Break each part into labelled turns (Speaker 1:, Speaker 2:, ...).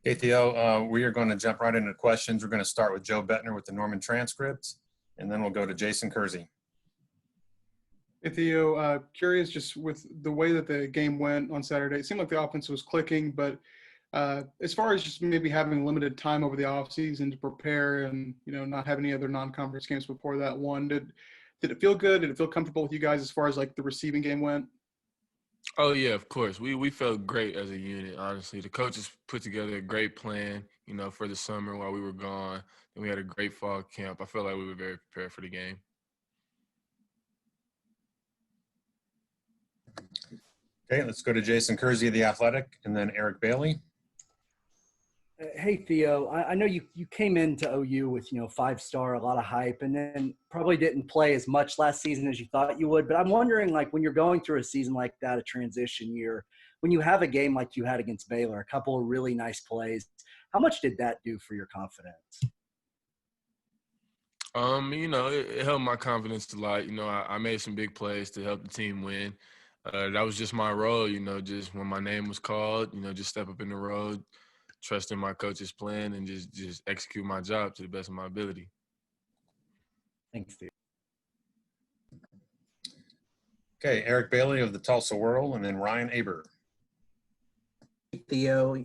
Speaker 1: Hey, Theo, we are going to jump right into questions. We're going to start with Joe Bettner with the Norman transcript, and then we'll go to Jason Kersey.
Speaker 2: Hey Theo, curious just with the way that the game went on Saturday, it seemed like the offense was clicking, but as far as just maybe having limited time over the offseason to prepare and, not have any other non-conference games before that one, did it feel good? Did it feel comfortable with you guys as far as like the receiving game went?
Speaker 3: Oh yeah, of course. We felt great as a unit. Honestly, the coaches put together a great plan. For the summer while we were gone, and we had a great fall camp. I felt like we were very prepared for the game.
Speaker 1: Okay, let's go to Jason Kersey of The Athletic, and then Eric Bailey.
Speaker 4: Hey Theo, I know you came into OU with 5-star, a lot of hype, and then probably didn't play as much last season as you thought you would. But I'm wondering, like, when you're going through a season like that, a transition year, when you have a game like you had against Baylor, a couple of really nice plays, how much did that do for your confidence?
Speaker 3: It helped my confidence a lot. I made some big plays to help the team win. That was just my role. Just when my name was called, just step up in the road, trust in my coach's plan, and just execute my job to the best of my ability.
Speaker 4: Thanks, Theo.
Speaker 1: Okay, Eric Bailey of the Tulsa Whirl, and then Ryan Aber.
Speaker 5: Theo,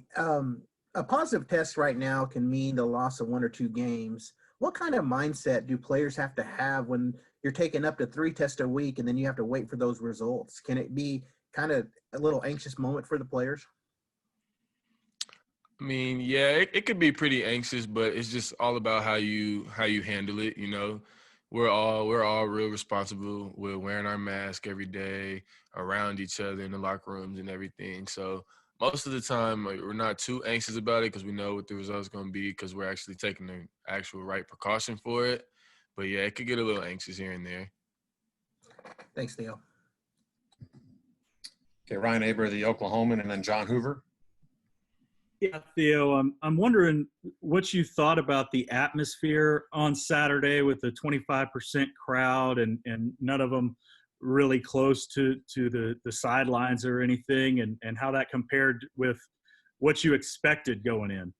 Speaker 5: a positive test right now can mean the loss of one or two games. What kind of mindset do players have to have when you're taking up to 3 tests a week and then you have to wait for those results? Can it be kind of a little anxious moment for the players?
Speaker 3: I mean, yeah, it could be pretty anxious, but it's just all about how you handle it. We're all real responsible. We're wearing our mask every day around each other in the locker rooms and everything. So most of the time, we're not too anxious about it because we know what the result's going to be because we're actually taking the actual right precaution for it. But yeah, it could get a little anxious here and there.
Speaker 5: Thanks, Theo.
Speaker 1: Okay, Ryan Aber, the Oklahoman, and then John Hoover.
Speaker 6: Yeah, Theo, I'm wondering what you thought about the atmosphere on Saturday with the 25% crowd and none of them really close to the sidelines or anything, and how that compared with what you expected going in.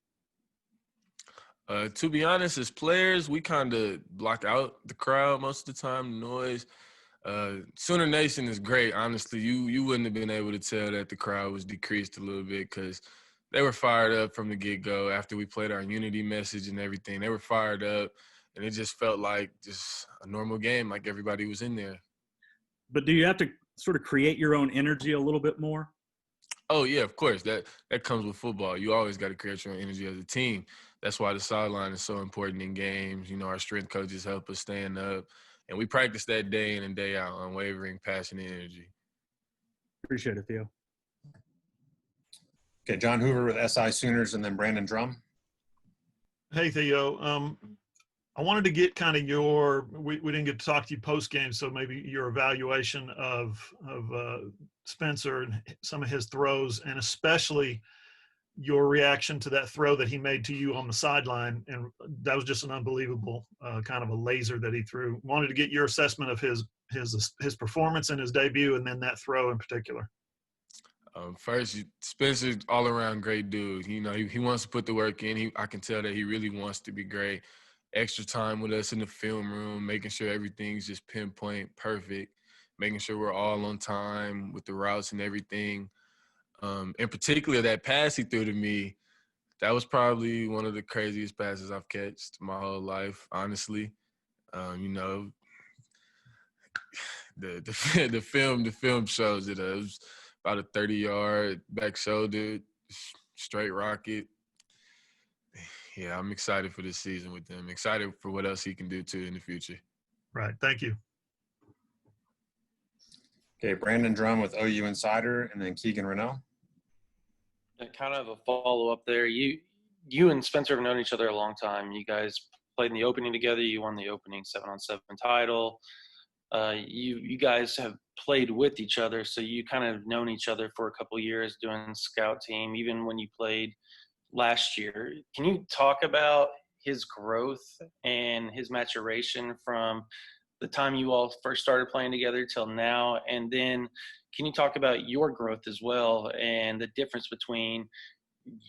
Speaker 3: To be honest, as players, we kind of block out the crowd most of the time, the noise. Sooner Nation is great. Honestly, you wouldn't have been able to tell that the crowd was decreased a little bit because they were fired up from the get-go after we played our unity message and everything. They were fired up, and it just felt like just a normal game, like everybody was in there.
Speaker 6: But do you have to sort of create your own energy a little bit more?
Speaker 3: Oh, yeah, of course. That comes with football. You always got to create your own energy as a team. That's why the sideline is so important in games. Our strength coaches help us stand up, and we practice that day in and day out, unwavering passion and energy.
Speaker 6: Appreciate it, Theo.
Speaker 1: Okay, John Hoover with SI Sooners, and then Brandon Drum.
Speaker 7: Hey, Theo. I wanted to get kind of we didn't get to talk to you post game, so maybe your evaluation of Spencer and some of his throws, and especially your reaction to that throw that he made to you on the sideline. And that was just an unbelievable kind of a laser that he threw. Wanted to get your assessment of his performance in his debut, and then that throw in particular.
Speaker 3: First, Spencer's all-around great dude. He wants to put the work in. I can tell that he really wants to be great. Extra time with us in the film room, making sure everything's just pinpoint perfect, making sure we're all on time with the routes and everything. In particular, that pass he threw to me, that was probably one of the craziest passes I've catched my whole life, honestly. The film shows it. It was about a 30-yard back shoulder, straight rocket. Yeah, I'm excited for this season with him. Excited for what else he can do, too, in the future.
Speaker 7: Right. Thank you.
Speaker 1: Okay, Brandon Drum with OU Insider, and then Keegan Renault.
Speaker 8: Kind of a follow-up there. You and Spencer have known each other a long time. You guys played in the opening together. You won the opening 7-on-7 title. You guys have played with each other, so you kind of known each other for a couple of years doing scout team, even when you played last year. Can you talk about his growth and his maturation from the time you all first started playing together till now? And then can you talk about your growth as well and the difference between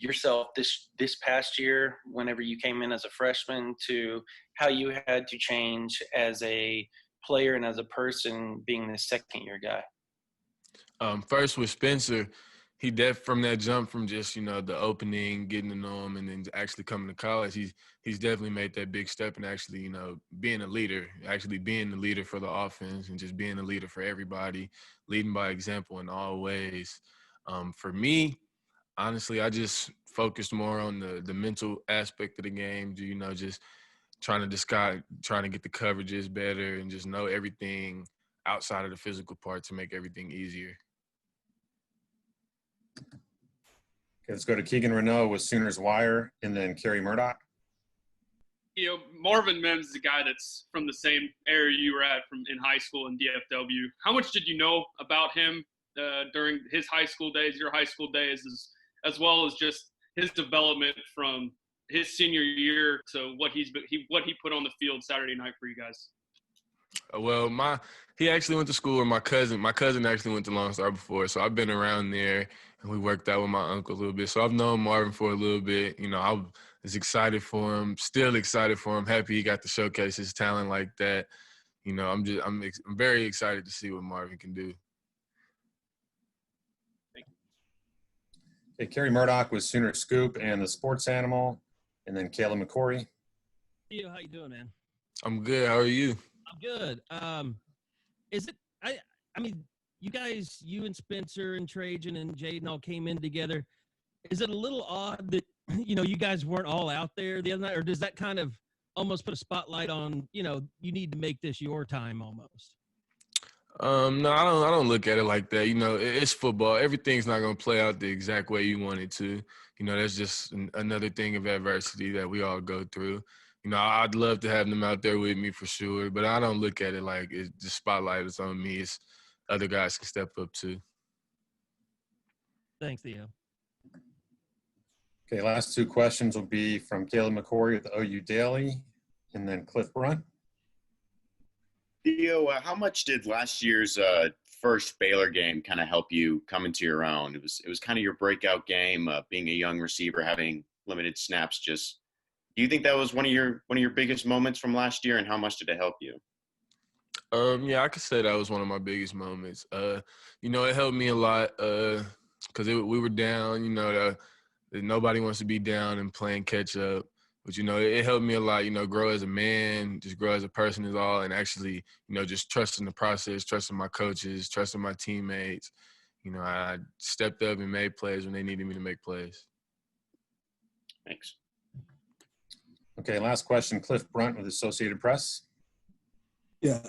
Speaker 8: yourself this past year, whenever you came in as a freshman, to how you had to change as a player and as a person being the second year guy?
Speaker 3: First with Spencer, from that jump from just, the opening, getting to know him, and then actually coming to college, he's definitely made that big step and actually, being a leader, actually being the leader for the offense and just being a leader for everybody, leading by example in all ways. For me, honestly, I just focused more on the mental aspect of the game, just trying to get the coverages better and just know everything outside of the physical part to make everything easier.
Speaker 1: Okay, let's go to Keegan Renault with Sooners Wire, and then Kerry Murdoch.
Speaker 9: Marvin Mims is a guy that's from the same area you were at in high school in DFW. How much did you know about him during his high school days, your high school days, as well as just his development from his senior year to what he put on the field Saturday night for you guys?
Speaker 3: Well, he actually went to school with my cousin. My cousin actually went to Lone Star before, so I've been around there, and we worked out with my uncle a little bit. So I've known Marvin for a little bit. I was excited for him, still excited for him, happy he got to showcase his talent like that. I'm very excited to see what Marvin can do.
Speaker 1: Okay, Kerry Murdoch with Sooner Scoop and the Sports Animal, and then Kayla McCory.
Speaker 10: Theo, how you doing, man?
Speaker 3: I'm good. How are you?
Speaker 10: I'm good. Is it? I mean, you and Spencer and Trajan and Jaden all came in together. Is it a little odd that you guys weren't all out there the other night, or does that kind of almost put a spotlight on you need to make this your time almost?
Speaker 3: No, I don't look at it like that. It's football. Everything's not going to play out the exact way you want it to. That's just another thing of adversity that we all go through. I'd love to have them out there with me for sure, but I don't look at it like it's the spotlight is on me. It's other guys can step up too.
Speaker 10: Thanks, Theo.
Speaker 1: Okay, last two questions will be from Caleb McCory with the OU Daily, and then Cliff Brunt.
Speaker 11: Theo, how much did last year's first Baylor game kind of help you come into your own? It was kind of your breakout game, being a young receiver, having limited snaps. Do you think that was one of your biggest moments from last year, and how much did it help you?
Speaker 3: Yeah, I could say that was one of my biggest moments. It helped me a lot because we were down. That nobody wants to be down and playing catch up. But, it helped me a lot, grow as a man, just grow as a person is all, and actually, just trusting the process, trusting my coaches, trusting my teammates. I stepped up and made plays when they needed me to make plays.
Speaker 11: Thanks.
Speaker 1: Okay, last question, Cliff Brunt with Associated Press.
Speaker 12: Yeah.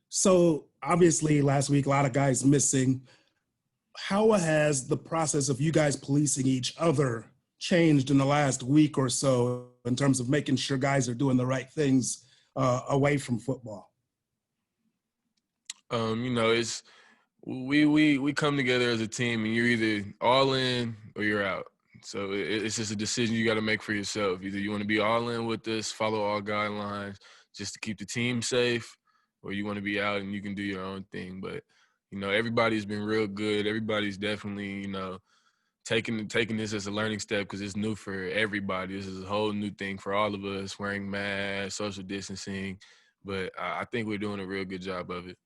Speaker 12: So obviously last week, a lot of guys missing. How has the process of you guys policing each other changed in the last week or so in terms of making sure guys are doing the right things away from football?
Speaker 3: It's we come together as a team, and you're either all in or you're out. So it's just a decision you got to make for yourself. Either you want to be all in with this, follow all guidelines just to keep the team safe, or you want to be out and you can do your own thing. But, everybody's been real good. Everybody's definitely, taking this as a learning step because it's new for everybody. This is a whole new thing for all of us, wearing masks, social distancing. But I think we're doing a real good job of it.